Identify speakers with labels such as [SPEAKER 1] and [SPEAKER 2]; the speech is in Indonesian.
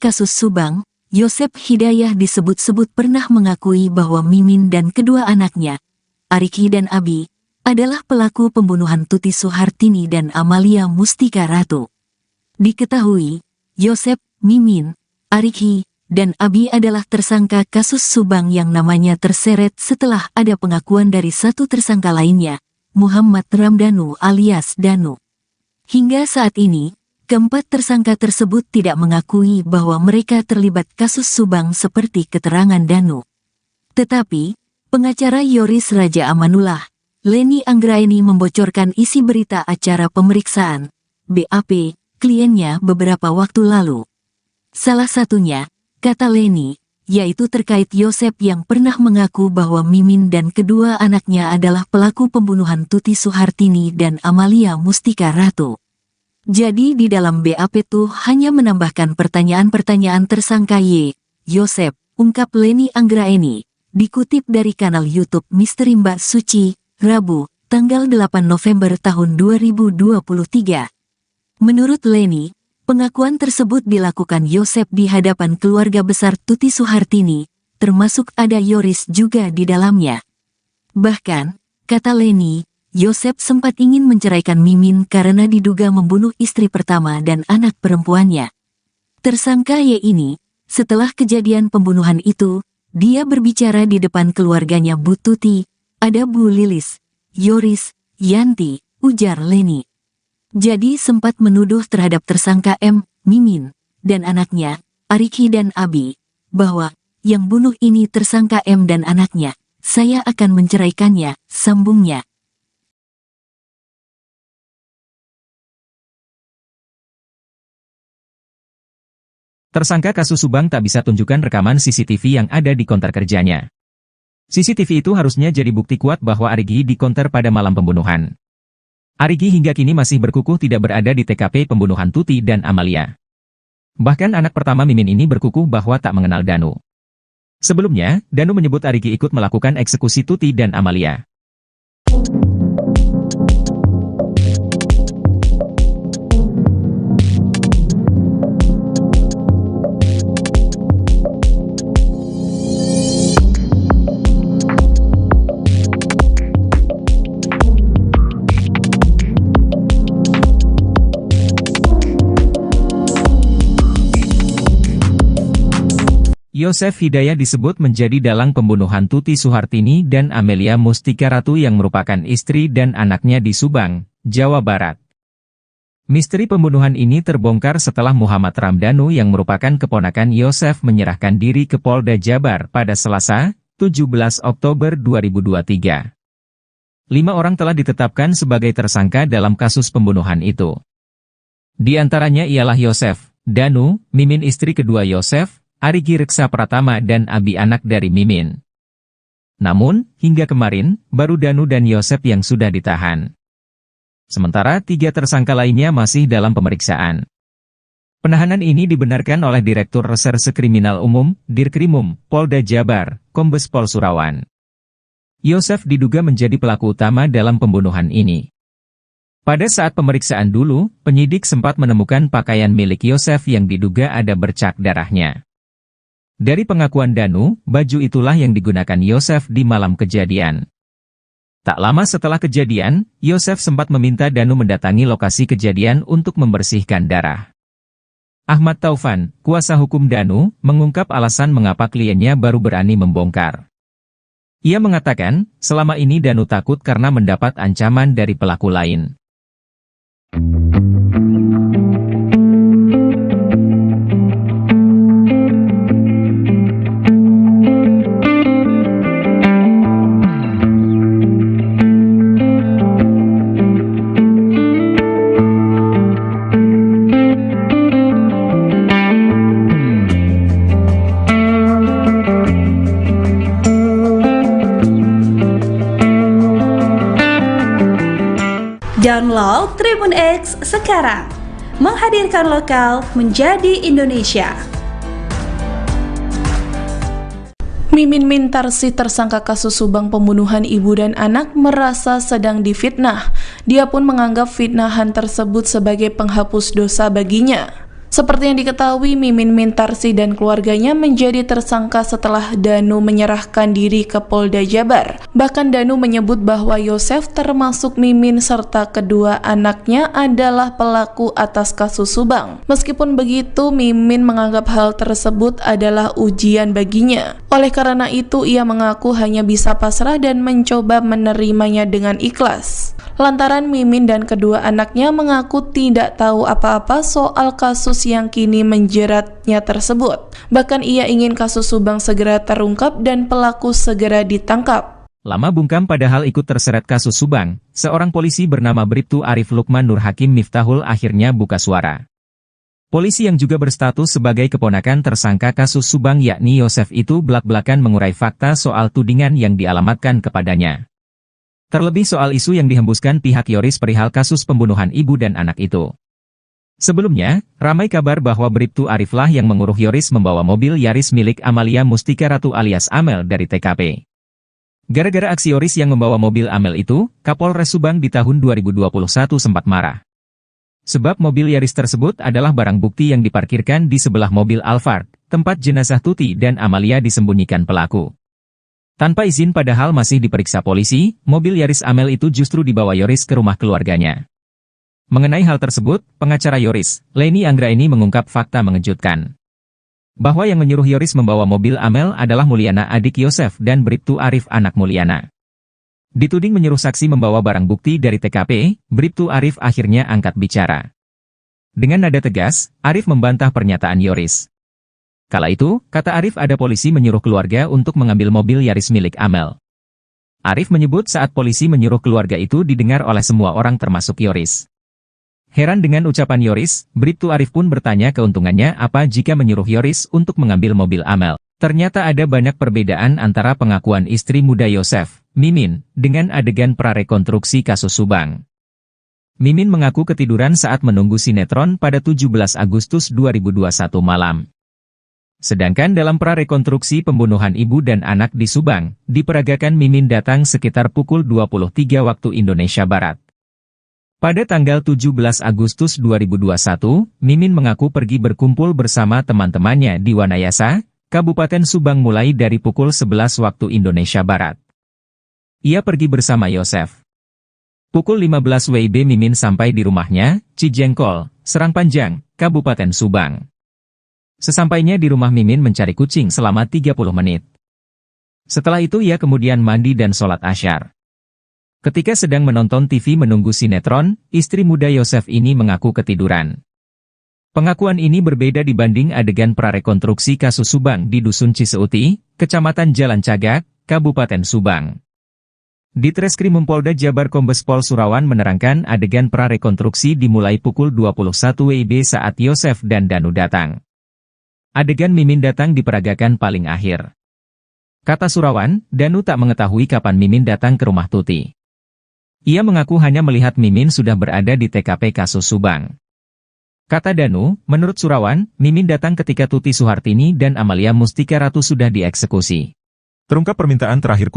[SPEAKER 1] kasus Subang, Yosep Hidayah disebut-sebut pernah mengakui bahwa Mimin dan kedua anaknya, Ariki dan Abi, adalah pelaku pembunuhan Tuti Suhartini dan Amalia Mustika Ratu. Diketahui, Yosep, Mimin, Ariki, dan Abi adalah tersangka kasus Subang yang namanya terseret setelah ada pengakuan dari satu tersangka lainnya, Muhammad Ramdhanu alias Danu. Hingga saat ini, keempat tersangka tersebut tidak mengakui bahwa mereka terlibat kasus Subang seperti keterangan Danu. Tetapi, pengacara Yoris Raja Amanullah, Leni Anggraeni membocorkan isi berita acara pemeriksaan BAP kliennya beberapa waktu lalu. Salah satunya, kata Leni, yaitu terkait Yosep yang pernah mengaku bahwa Mimin dan kedua anaknya adalah pelaku pembunuhan Tuti Suhartini dan Amalia Mustika Ratu. Jadi di dalam BAP itu hanya menambahkan pertanyaan-pertanyaan tersangka Yosep, ungkap Leni Anggraeni, dikutip dari kanal YouTube Misteri Mbak Suci, Rabu, tanggal 8 November tahun 2023. Menurut Leni, pengakuan tersebut dilakukan Yosep di hadapan keluarga besar Tuti Suhartini, termasuk ada Yoris juga di dalamnya. Bahkan, kata Leni, Yosep sempat ingin menceraikan Mimin karena diduga membunuh istri pertama dan anak perempuannya. Tersangka Y ini, setelah kejadian pembunuhan itu, dia berbicara di depan keluarganya Bu Tuti, ada Bu Lilis, Yoris, Yanti, ujar Leni. Jadi sempat menuduh terhadap tersangka M, Mimin, dan anaknya, Ariki dan Abi, bahwa yang bunuh ini tersangka M dan anaknya, saya akan menceraikannya, sambungnya.
[SPEAKER 2] Tersangka kasus Subang tak bisa tunjukkan rekaman CCTV yang ada di konter kerjanya. CCTV itu harusnya jadi bukti kuat bahwa Ariki di konter pada malam pembunuhan. Ariki hingga kini masih berkukuh tidak berada di TKP pembunuhan Tuti dan Amalia. Bahkan anak pertama Mimin ini berkukuh bahwa tak mengenal Danu. Sebelumnya, Danu menyebut Ariki ikut melakukan eksekusi Tuti dan Amalia. Yosep Hidayah disebut menjadi dalang pembunuhan Tuti Suhartini dan Amalia Mustika Ratu yang merupakan istri dan anaknya di Subang, Jawa Barat. Misteri pembunuhan ini terbongkar setelah Muhammad Ramdhanu yang merupakan keponakan Yosep menyerahkan diri ke Polda Jabar pada Selasa, 17 Oktober 2023. 5 orang telah ditetapkan sebagai tersangka dalam kasus pembunuhan itu. Di antaranya ialah Yosep, Danu, Mimin istri kedua Yosep, Ariki Reksa Pratama dan Abi anak dari Mimin. Namun, hingga kemarin, baru Danu dan Yosep yang sudah ditahan. Sementara 3 tersangka lainnya masih dalam pemeriksaan. Penahanan ini dibenarkan oleh Direktur Reserse Kriminal Umum, Dirkrimum, Polda Jabar, Kombes Pol Surawan. Yosep diduga menjadi pelaku utama dalam pembunuhan ini. Pada saat pemeriksaan dulu, penyidik sempat menemukan pakaian milik Yosep yang diduga ada bercak darahnya. Dari pengakuan Danu, baju itulah yang digunakan Yosep di malam kejadian. Tak lama setelah kejadian, Yosep sempat meminta Danu mendatangi lokasi kejadian untuk membersihkan darah. Ahmad Taufan, kuasa hukum Danu, mengungkap alasan mengapa kliennya baru berani membongkar. Ia mengatakan, selama ini Danu takut karena mendapat ancaman dari pelaku lain.
[SPEAKER 3] Download Tribun X sekarang, menghadirkan lokal menjadi Indonesia. Mimin Mintarsi, tersangka kasus Subang pembunuhan ibu dan anak, merasa sedang difitnah. Dia pun menganggap fitnahan tersebut sebagai penghapus dosa baginya. Seperti yang diketahui, Mimin Mintarsi dan keluarganya menjadi tersangka setelah Danu menyerahkan diri ke Polda Jabar. Bahkan Danu menyebut bahwa Yosef termasuk Mimin serta kedua anaknya adalah pelaku atas kasus Subang. Meskipun begitu, Mimin menganggap hal tersebut adalah ujian baginya. Oleh karena itu, ia mengaku hanya bisa pasrah dan mencoba menerimanya dengan ikhlas. Lantaran Mimin dan kedua anaknya mengaku tidak tahu apa-apa soal kasus yang kini menjeratnya tersebut. Bahkan ia ingin kasus Subang segera terungkap dan pelaku segera ditangkap.
[SPEAKER 2] Lama bungkam padahal ikut terseret kasus Subang, seorang polisi bernama Bribtu Arif Lukman Nur Hakim Miftahul akhirnya buka suara. Polisi yang juga berstatus sebagai keponakan tersangka kasus Subang yakni Yosef itu belak-belakan mengurai fakta soal tudingan yang dialamatkan kepadanya. Terlebih soal isu yang dihembuskan pihak Yoris perihal kasus pembunuhan ibu dan anak itu. Sebelumnya, ramai kabar bahwa Bribtu Ariflah yang menguruh Yoris membawa mobil Yaris milik Amalia Mustika Ratu alias Amel dari TKP. Gara-gara aksi Yoris yang membawa mobil Amel itu, Kapolres Subang di tahun 2021 sempat marah. Sebab mobil Yaris tersebut adalah barang bukti yang diparkirkan di sebelah mobil Alphard, tempat jenazah Tuti dan Amalia disembunyikan pelaku. Tanpa izin padahal masih diperiksa polisi, mobil Yaris Amel itu justru dibawa Yoris ke rumah keluarganya. Mengenai hal tersebut, pengacara Yoris, Leni Anggraini mengungkap fakta mengejutkan. Bahwa yang menyuruh Yoris membawa mobil Amel adalah Mulyana adik Yosef dan Bribtu Arif anak Mulyana. Dituding menyuruh saksi membawa barang bukti dari TKP, Bribtu Arif akhirnya angkat bicara. Dengan nada tegas, Arif membantah pernyataan Yoris. Kala itu, kata Arif ada polisi menyuruh keluarga untuk mengambil mobil Yaris milik Amel. Arif menyebut saat polisi menyuruh keluarga itu didengar oleh semua orang termasuk Yoris. Heran dengan ucapan Yoris, Bribtu Arif pun bertanya keuntungannya apa jika menyuruh Yoris untuk mengambil mobil Amel. Ternyata ada banyak perbedaan antara pengakuan istri muda Yosef, Mimin, dengan adegan prarekonstruksi kasus Subang. Mimin mengaku ketiduran saat menunggu sinetron pada 17 Agustus 2021 malam. Sedangkan dalam prarekonstruksi pembunuhan ibu dan anak di Subang, diperagakan Mimin datang sekitar pukul 23 waktu Indonesia Barat. Pada tanggal 17 Agustus 2021, Mimin mengaku pergi berkumpul bersama teman-temannya di Wanayasa, Kabupaten Subang mulai dari pukul 11 waktu Indonesia Barat. Ia pergi bersama Yosef. Pukul 15 WIB Mimin sampai di rumahnya, Cijengkol, Serang Panjang, Kabupaten Subang. Sesampainya di rumah Mimin mencari kucing selama 30 menit. Setelah itu ia kemudian mandi dan sholat asyar. Ketika sedang menonton TV menunggu sinetron, istri muda Yosef ini mengaku ketiduran. Pengakuan ini berbeda dibanding adegan prarekonstruksi kasus Subang di Dusun Ciseuti, Kecamatan Jalan Cagak, Kabupaten Subang. Ditreskrimum Polda Jabar Kombes Pol Surawan menerangkan adegan prarekonstruksi dimulai pukul 21 WIB saat Yosef dan Danu datang. Adegan Mimin datang diperagakan paling akhir. Kata Surawan, Danu tak mengetahui kapan Mimin datang ke rumah Tuti. Ia mengaku hanya melihat Mimin sudah berada di TKP kasus Subang. Kata Danu, menurut Surawan, Mimin datang ketika Tuti Suhartini dan Amalia Mustika Ratu sudah dieksekusi.
[SPEAKER 4] Terungkap permintaan terakhir